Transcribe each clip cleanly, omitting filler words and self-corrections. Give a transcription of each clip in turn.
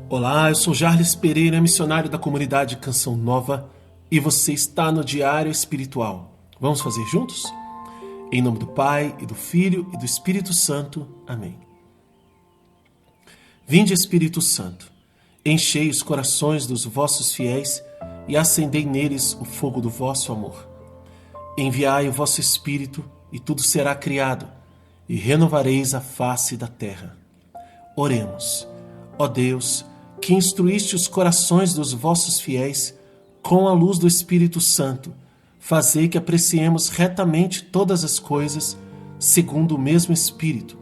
Olá, eu sou Jarles Pereira, missionário da comunidade Canção Nova, e você está no Diário Espiritual. Vamos fazer juntos? Em nome do Pai, e do Filho, e do Espírito Santo. Amém. Vinde, Espírito Santo, enchei os corações dos vossos fiéis e acendei neles o fogo do vosso amor. Enviai o vosso Espírito, e tudo será criado, e renovareis a face da terra. Oremos. Ó Deus, que instruíste os corações dos vossos fiéis com a luz do Espírito Santo, fazei que apreciemos retamente todas as coisas segundo o mesmo Espírito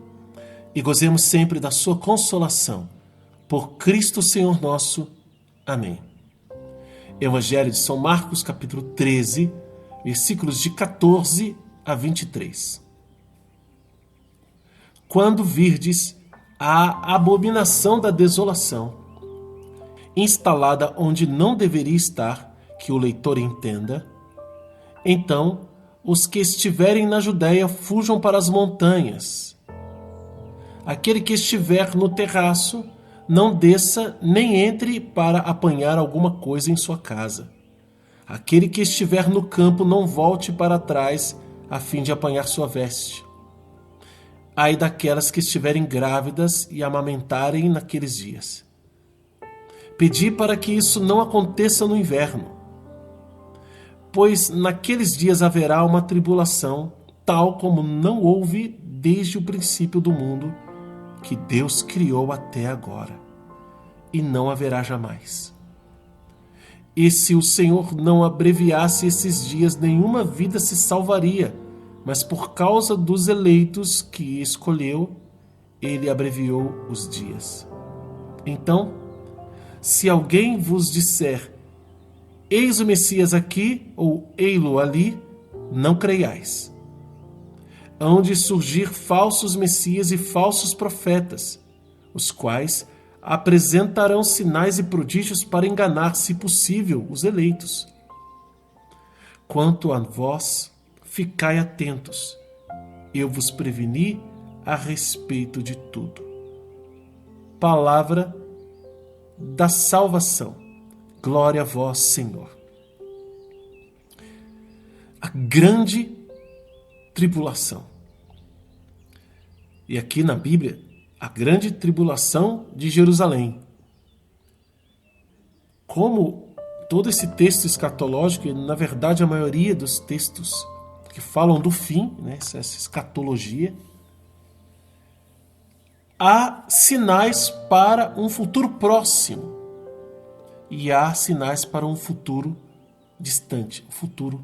e gozemos sempre da sua consolação. Por Cristo Senhor nosso. Amém. Evangelho de São Marcos, capítulo 13, versículos de 14 a 23. Quando virdes a abominação da desolação, instalada onde não deveria estar, que o leitor entenda, então os que estiverem na Judéia fujam para as montanhas. Aquele que estiver no terraço, não desça nem entre para apanhar alguma coisa em sua casa. Aquele que estiver no campo, não volte para trás a fim de apanhar sua veste. Ai daquelas que estiverem grávidas e amamentarem naqueles dias. Pedi para que isso não aconteça no inverno, pois naqueles dias haverá uma tribulação, tal como não houve desde o princípio do mundo, que Deus criou até agora, e não haverá jamais. E se o Senhor não abreviasse esses dias, nenhuma vida se salvaria, mas por causa dos eleitos que escolheu, ele abreviou os dias. Então, se alguém vos disser, eis o Messias aqui, ou ei-lo ali, não creiais. Hão de surgir falsos Messias e falsos profetas, os quais apresentarão sinais e prodígios para enganar, se possível, os eleitos. Quanto a vós, ficai atentos, eu vos preveni a respeito de tudo. Palavra da salvação. Glória a vós, Senhor. A grande tribulação. E aqui na Bíblia, a grande tribulação de Jerusalém. Como todo esse texto escatológico, e na verdade a maioria dos textos que falam do fim, né, essa escatologia, há sinais para um futuro próximo e há sinais para um futuro distante, um futuro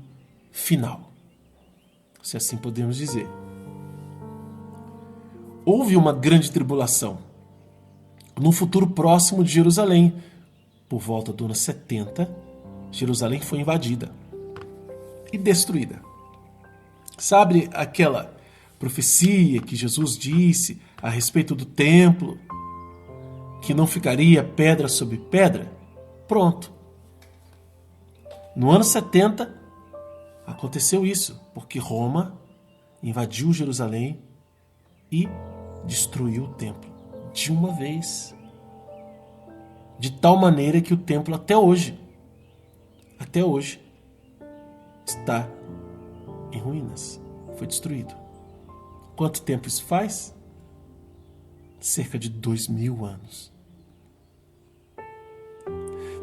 final, se assim podemos dizer. Houve uma grande tribulação no futuro próximo de Jerusalém. Por volta do ano 70, Jerusalém foi invadida e destruída. Sabe aquela profecia que Jesus disse a respeito do templo, que não ficaria pedra sobre pedra? Pronto. No ano 70, aconteceu isso, porque Roma invadiu Jerusalém e destruiu o templo de uma vez. De tal maneira que o templo até hoje, está em ruínas. Foi destruído. Quanto tempo isso faz? Cerca de 2000 anos.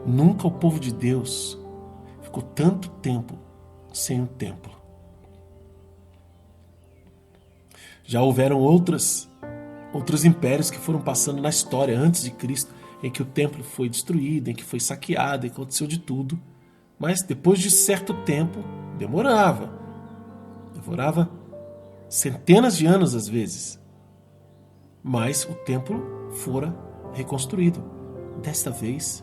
Nunca o povo de Deus ficou tanto tempo sem um templo. Já houveram outros impérios que foram passando na história antes de Cristo, em que o templo foi destruído, em que foi saqueado, em que aconteceu de tudo. Mas depois de certo tempo, demorava centenas de anos às vezes. Mas o templo fora reconstruído. Desta vez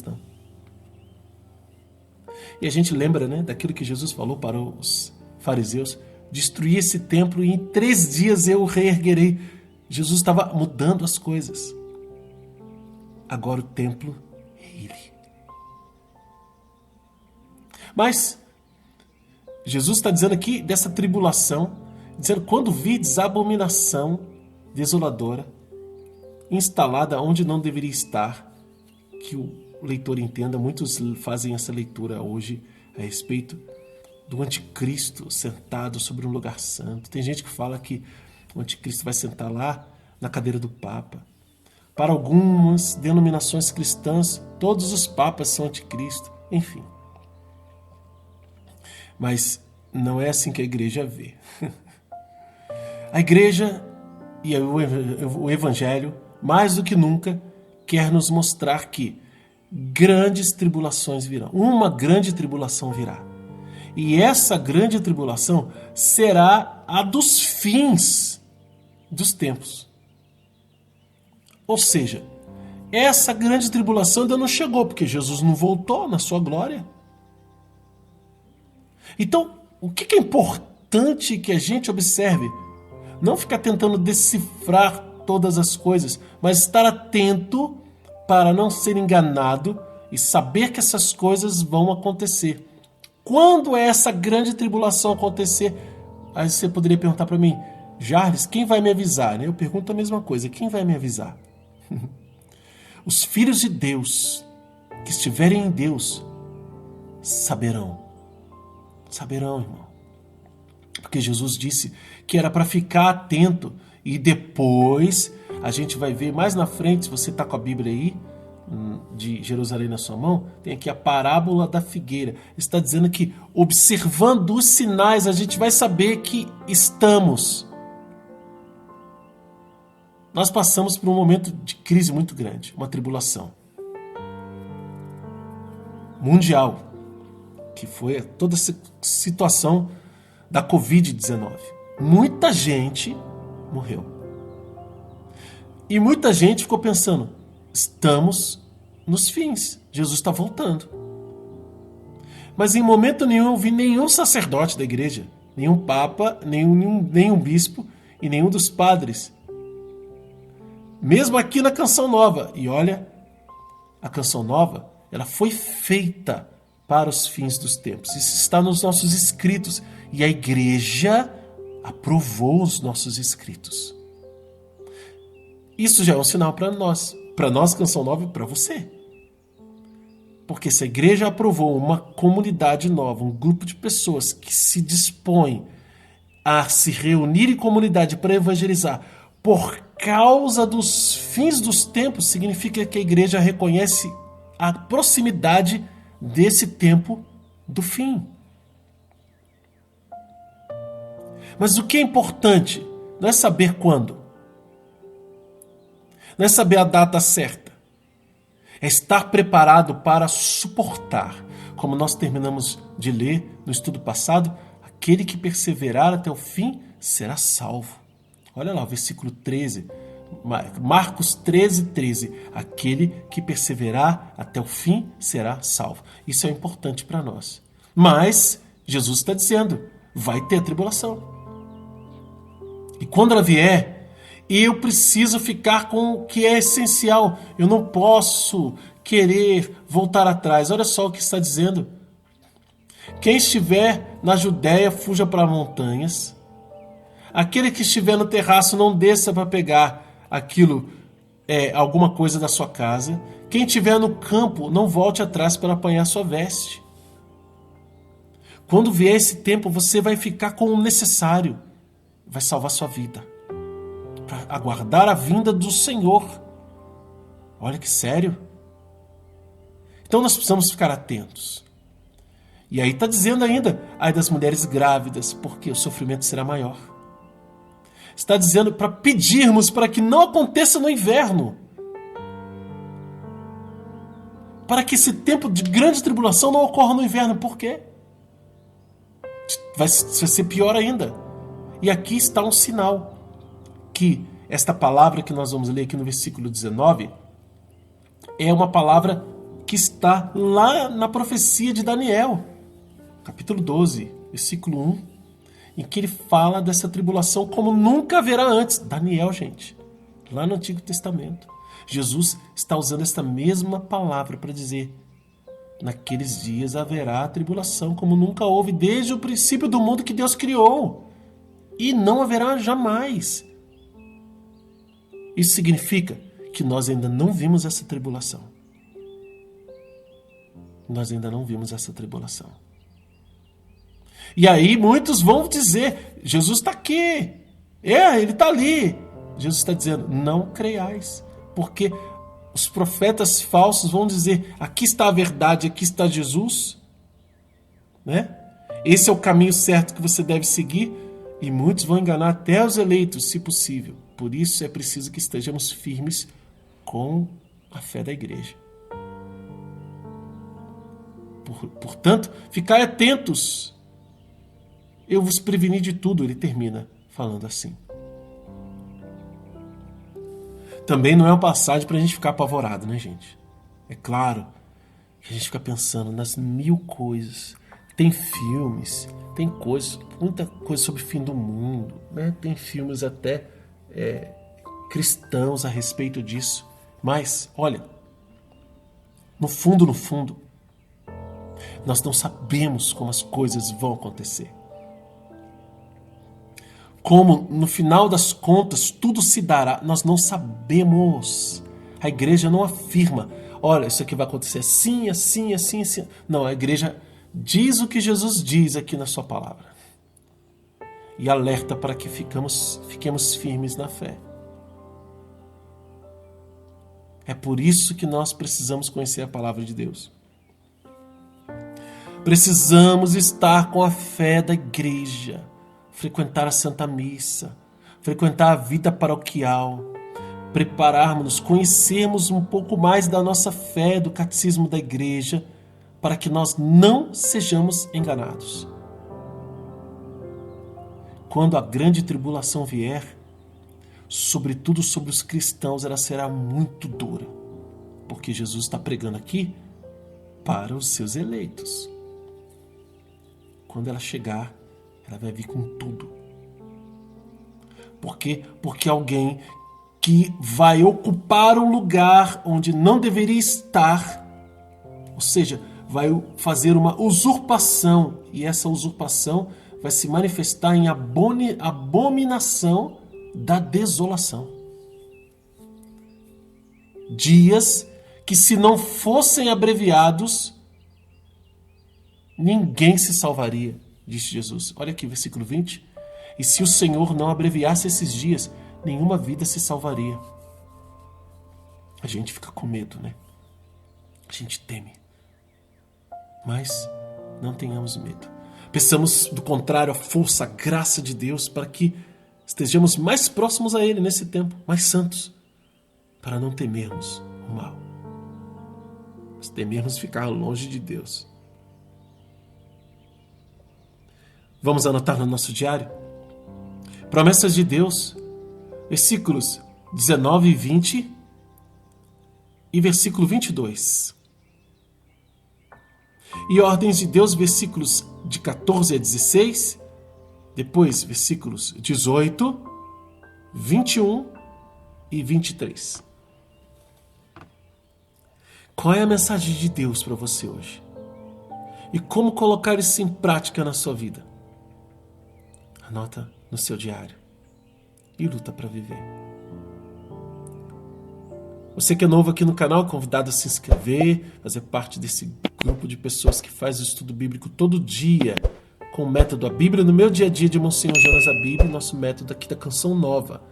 não. E a gente lembra, né, daquilo que Jesus falou para os fariseus: destruí esse templo e em 3 dias eu o reerguerei. Jesus estava mudando as coisas. Agora o templo é Ele. Mas Jesus está dizendo aqui dessa tribulação, dizendo: quando vides a abominação desoladora, instalada onde não deveria estar, que o leitor entenda. Muitos fazem essa leitura hoje a respeito do anticristo sentado sobre um lugar santo. Tem gente que fala que o anticristo vai sentar lá na cadeira do Papa. Para algumas denominações cristãs, todos os papas são anticristo. Enfim. Mas não é assim que a igreja vê. A igreja e o evangelho, mais do que nunca, quer nos mostrar que grandes tribulações virão. Uma grande tribulação virá. E essa grande tribulação será a dos fins dos tempos. Ou seja, essa grande tribulação ainda não chegou, porque Jesus não voltou na sua glória. Então, o que é importante que a gente observe? Não ficar tentando decifrar todas as coisas, mas estar atento para não ser enganado e saber que essas coisas vão acontecer. Quando essa grande tribulação acontecer, aí você poderia perguntar para mim, Jarles, quem vai me avisar? Eu pergunto a mesma coisa, quem vai me avisar? Os filhos de Deus que estiverem em Deus saberão. Saberão, irmão. Porque Jesus disse que era para ficar atento e depois a gente vai ver mais na frente, se você está com a Bíblia aí, de Jerusalém na sua mão, tem aqui a parábola da figueira. Está dizendo que observando os sinais a gente vai saber que nós passamos por um momento de crise muito grande, uma tribulação mundial, que foi toda essa situação da Covid-19. Muita gente morreu. E muita gente ficou pensando, estamos nos fins, Jesus está voltando. Mas em momento nenhum eu vi nenhum sacerdote da igreja, nenhum papa, nenhum bispo e nenhum dos padres. Mesmo aqui na Canção Nova. E olha, a Canção Nova, ela foi feita para os fins dos tempos. Isso está nos nossos escritos. E a igreja aprovou os nossos escritos. Isso já é um sinal para nós. Para nós, Canção Nova, e para você. Porque se a igreja aprovou uma comunidade nova, um grupo de pessoas que se dispõem a se reunir em comunidade para evangelizar por causa dos fins dos tempos, significa que a igreja reconhece a proximidade desse tempo do fim. Mas o que é importante não é saber quando, não é saber a data certa, é estar preparado para suportar. Como nós terminamos de ler no estudo passado, aquele que perseverar até o fim será salvo. Olha lá o versículo 13, Marcos 13. Aquele que perseverar até o fim será salvo. Isso é importante para nós. Mas Jesus está dizendo, vai ter a tribulação. E quando ela vier, eu preciso ficar com o que é essencial. Eu não posso querer voltar atrás. Olha só o que está dizendo. Quem estiver na Judéia, fuja para montanhas. Aquele que estiver no terraço, não desça para pegar alguma coisa da sua casa. Quem estiver no campo, não volte atrás para apanhar sua veste. Quando vier esse tempo, você vai ficar com o necessário. Vai salvar sua vida. Para aguardar a vinda do Senhor. Olha que sério. Então nós precisamos ficar atentos. E aí está dizendo ainda, ai das mulheres grávidas, porque o sofrimento será maior. Está dizendo para pedirmos para que não aconteça no inverno. Para que esse tempo de grande tribulação não ocorra no inverno. Por quê? Vai ser pior ainda. E aqui está um sinal que esta palavra que nós vamos ler aqui no versículo 19 é uma palavra que está lá na profecia de Daniel, capítulo 12, versículo 1. Em que ele fala dessa tribulação como nunca haverá antes. Daniel, gente, lá no Antigo Testamento. Jesus está usando esta mesma palavra para dizer, naqueles dias haverá tribulação como nunca houve desde o princípio do mundo que Deus criou. E não haverá jamais. Isso significa que nós ainda não vimos essa tribulação. Nós ainda não vimos essa tribulação. E aí muitos vão dizer, Jesus está aqui. Ele está ali. Jesus está dizendo, não creiais. Porque os profetas falsos vão dizer, aqui está a verdade, aqui está Jesus. Né? Esse é o caminho certo que você deve seguir. E muitos vão enganar até os eleitos, se possível. Por isso é preciso que estejamos firmes com a fé da igreja. Portanto, ficai atentos. Eu vos preveni de tudo, ele termina falando assim. Também não é uma passagem para a gente ficar apavorado, né, gente? É claro que a gente fica pensando nas mil coisas. Tem filmes, tem coisas, muita coisa sobre o fim do mundo, né? Tem filmes até cristãos a respeito disso. Mas, olha, no fundo, nós não sabemos como as coisas vão acontecer. Como, no final das contas, tudo se dará, nós não sabemos. A igreja não afirma, olha, isso aqui vai acontecer assim, assim, assim, assim. Não, a igreja diz o que Jesus diz aqui na sua palavra. E alerta para que fiquemos firmes na fé. É por isso que nós precisamos conhecer a palavra de Deus. Precisamos estar com a fé da igreja, frequentar a Santa Missa, frequentar a vida paroquial, prepararmos-nos, conhecermos um pouco mais da nossa fé, do catecismo da igreja, para que nós não sejamos enganados. Quando a grande tribulação vier, sobretudo sobre os cristãos, ela será muito dura, porque Jesus está pregando aqui para os seus eleitos. Quando ela chegar, ela vai vir com tudo. Por quê? Porque alguém que vai ocupar um lugar onde não deveria estar, ou seja, vai fazer uma usurpação, e essa usurpação vai se manifestar em abominação da desolação. Dias que, se não fossem abreviados, ninguém se salvaria, disse Jesus. Olha aqui, versículo 20. E se o Senhor não abreviasse esses dias, nenhuma vida se salvaria. A gente fica com medo, né? A gente teme. Mas não tenhamos medo. Peçamos, do contrário, a força, a graça de Deus para que estejamos mais próximos a Ele nesse tempo, mais santos, para não temermos o mal, mas temermos ficar longe de Deus. Vamos anotar no nosso diário? Promessas de Deus, versículos 19 e 20 e versículo 22. E ordens de Deus, versículos de 14 a 16, depois versículos 18, 21 e 23. Qual é a mensagem de Deus para você hoje? E como colocar isso em prática na sua vida? Anota no seu diário e luta para viver. Você que é novo aqui no canal, é convidado a se inscrever, fazer parte desse grupo de pessoas que faz o estudo bíblico todo dia com o método A Bíblia no meu dia a dia de Monsenhor Jonas Abib, nosso método aqui da Canção Nova.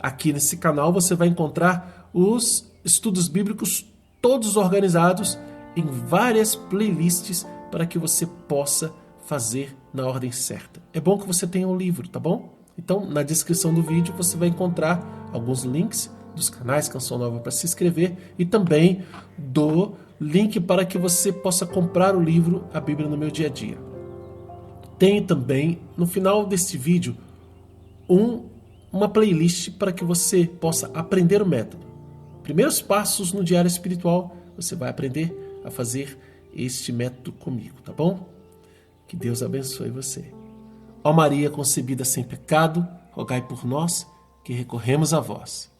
Aqui nesse canal você vai encontrar os estudos bíblicos todos organizados em várias playlists para que você possa fazer na ordem certa. É bom que você tenha um livro, tá bom? Então, na descrição do vídeo você vai encontrar alguns links dos canais Canção Nova para se inscrever e também do link para que você possa comprar o livro A Bíblia no Meu Dia a Dia. Tem também, no final deste vídeo, uma playlist para que você possa aprender o método. Primeiros passos no diário espiritual, você vai aprender a fazer este método comigo, tá bom? Que Deus abençoe você. Ó Maria concebida sem pecado, rogai por nós que recorremos a vós.